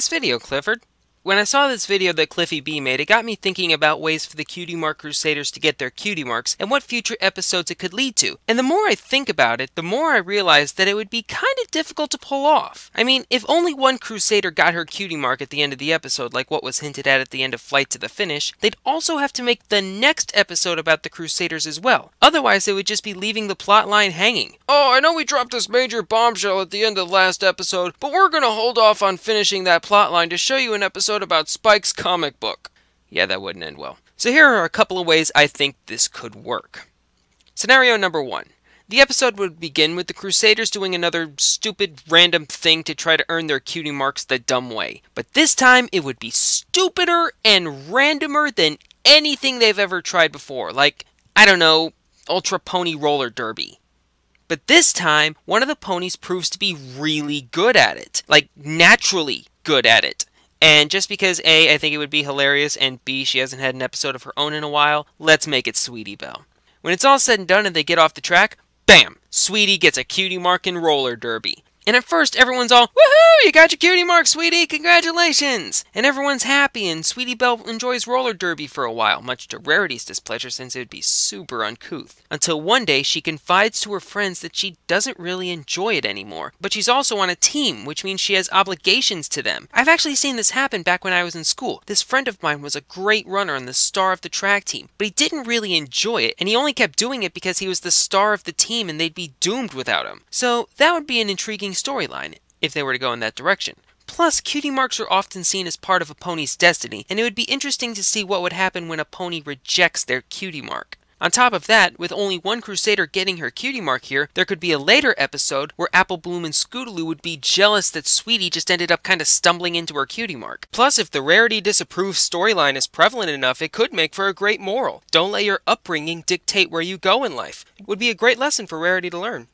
Nice video, Clifford. When I saw this video that Cliffy B made, it got me thinking about ways for the Cutie Mark Crusaders to get their cutie marks and what future episodes it could lead to. And the more I think about it, the more I realize that it would be kind of difficult to pull off. I mean, if only one Crusader got her cutie mark at the end of the episode, like what was hinted at the end of Flight to the Finish, they'd also have to make the next episode about the Crusaders as well. Otherwise, they would just be leaving the plot line hanging. Oh, I know we dropped this major bombshell at the end of last episode, but we're gonna hold off on finishing that plot line to show you an episode about Spike's comic book. Yeah, that wouldn't end well. So here are a couple of ways I think this could work. Scenario number 1. The episode would begin with the Crusaders doing another stupid random thing to try to earn their cutie marks the dumb way. But this time it would be stupider and randomer than anything they've ever tried before. Like, I don't know, Ultra Pony Roller Derby. But this time, one of the ponies proves to be really good at it. Like, naturally good at it. And just because A, I think it would be hilarious, and B, she hasn't had an episode of her own in a while, let's make it Sweetie Belle. When it's all said and done and they get off the track, bam! Sweetie gets a cutie mark in roller derby. And at first, everyone's all, woohoo! You got your cutie mark, Sweetie! Congratulations! And everyone's happy, and Sweetie Belle enjoys roller derby for a while, much to Rarity's displeasure since it would be super uncouth. Until one day, she confides to her friends that she doesn't really enjoy it anymore. But she's also on a team, which means she has obligations to them. I've actually seen this happen back when I was in school. This friend of mine was a great runner and the star of the track team, but he didn't really enjoy it, and he only kept doing it because he was the star of the team and they'd be doomed without him. So that would be an intriguing storyline, if they were to go in that direction. Plus, cutie marks are often seen as part of a pony's destiny, and it would be interesting to see what would happen when a pony rejects their cutie mark. On top of that, with only one Crusader getting her cutie mark here, there could be a later episode where Apple Bloom and Scootaloo would be jealous that Sweetie just ended up kind of stumbling into her cutie mark. Plus, if the Rarity disapproves storyline is prevalent enough, it could make for a great moral. Don't let your upbringing dictate where you go in life. It would be a great lesson for Rarity to learn.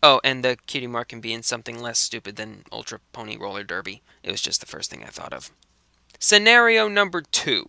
Oh, and the cutie mark can be in something less stupid than Ultra Pony Roller Derby. It was just the first thing I thought of. Scenario number 2.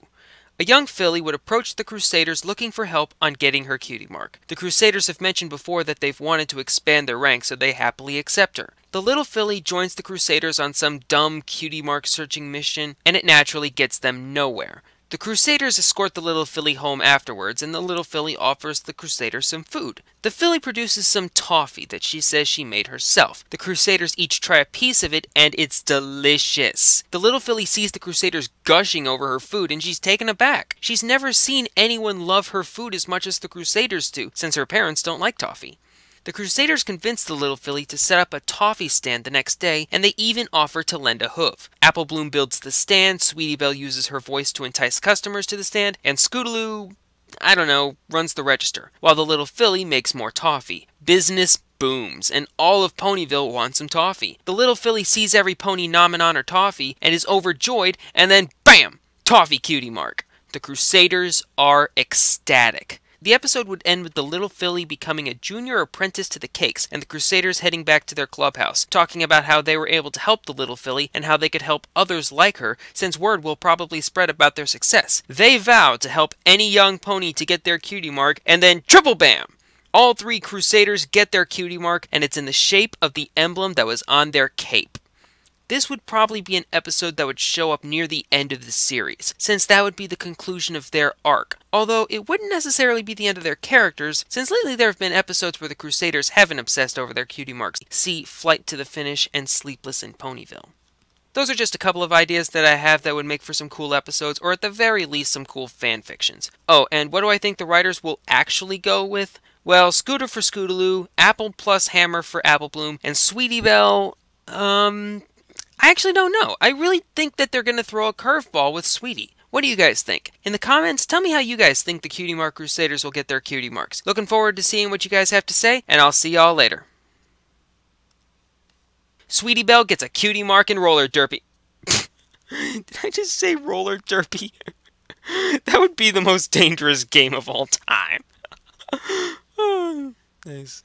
A young filly would approach the Crusaders looking for help on getting her cutie mark. The Crusaders have mentioned before that they've wanted to expand their ranks, so they happily accept her. The little filly joins the Crusaders on some dumb cutie mark searching mission, and it naturally gets them nowhere. The Crusaders escort the little filly home afterwards, and the little filly offers the Crusaders some food. The filly produces some toffee that she says she made herself. The Crusaders each try a piece of it, and it's delicious. The little filly sees the Crusaders gushing over her food, and she's taken aback. She's never seen anyone love her food as much as the Crusaders do, since her parents don't like toffee. The Crusaders convince the little filly to set up a toffee stand the next day, and they even offer to lend a hoof. Apple Bloom builds the stand, Sweetie Belle uses her voice to entice customers to the stand, and Scootaloo, I don't know, runs the register, while the little filly makes more toffee. Business booms, and all of Ponyville wants some toffee. The little filly sees every pony nomming on her toffee, and is overjoyed, and then BAM! Toffee cutie mark. The Crusaders are ecstatic. The episode would end with the little filly becoming a junior apprentice to the Cakes, and the Crusaders heading back to their clubhouse, talking about how they were able to help the little filly, and how they could help others like her, since word will probably spread about their success. They vow to help any young pony to get their cutie mark, and then triple bam! All 3 Crusaders get their cutie mark, and it's in the shape of the emblem that was on their cape. This would probably be an episode that would show up near the end of the series, since that would be the conclusion of their arc. Although it wouldn't necessarily be the end of their characters, since lately there have been episodes where the Crusaders haven't obsessed over their cutie marks. See Flight to the Finish and Sleepless in Ponyville. Those are just a couple of ideas that I have that would make for some cool episodes, or at the very least some cool fan fictions. Oh, and what do I think the writers will actually go with? Well, Scooter for Scootaloo, Apple plus Hammer for Apple Bloom, and Sweetie Belle, I actually don't know. I really think that they're going to throw a curveball with Sweetie. What do you guys think? In the comments, tell me how you guys think the Cutie Mark Crusaders will get their cutie marks. Looking forward to seeing what you guys have to say, and I'll see y'all later. Sweetie Belle gets a cutie mark in roller derby. Did I just say roller derby? That would be the most dangerous game of all time. Nice.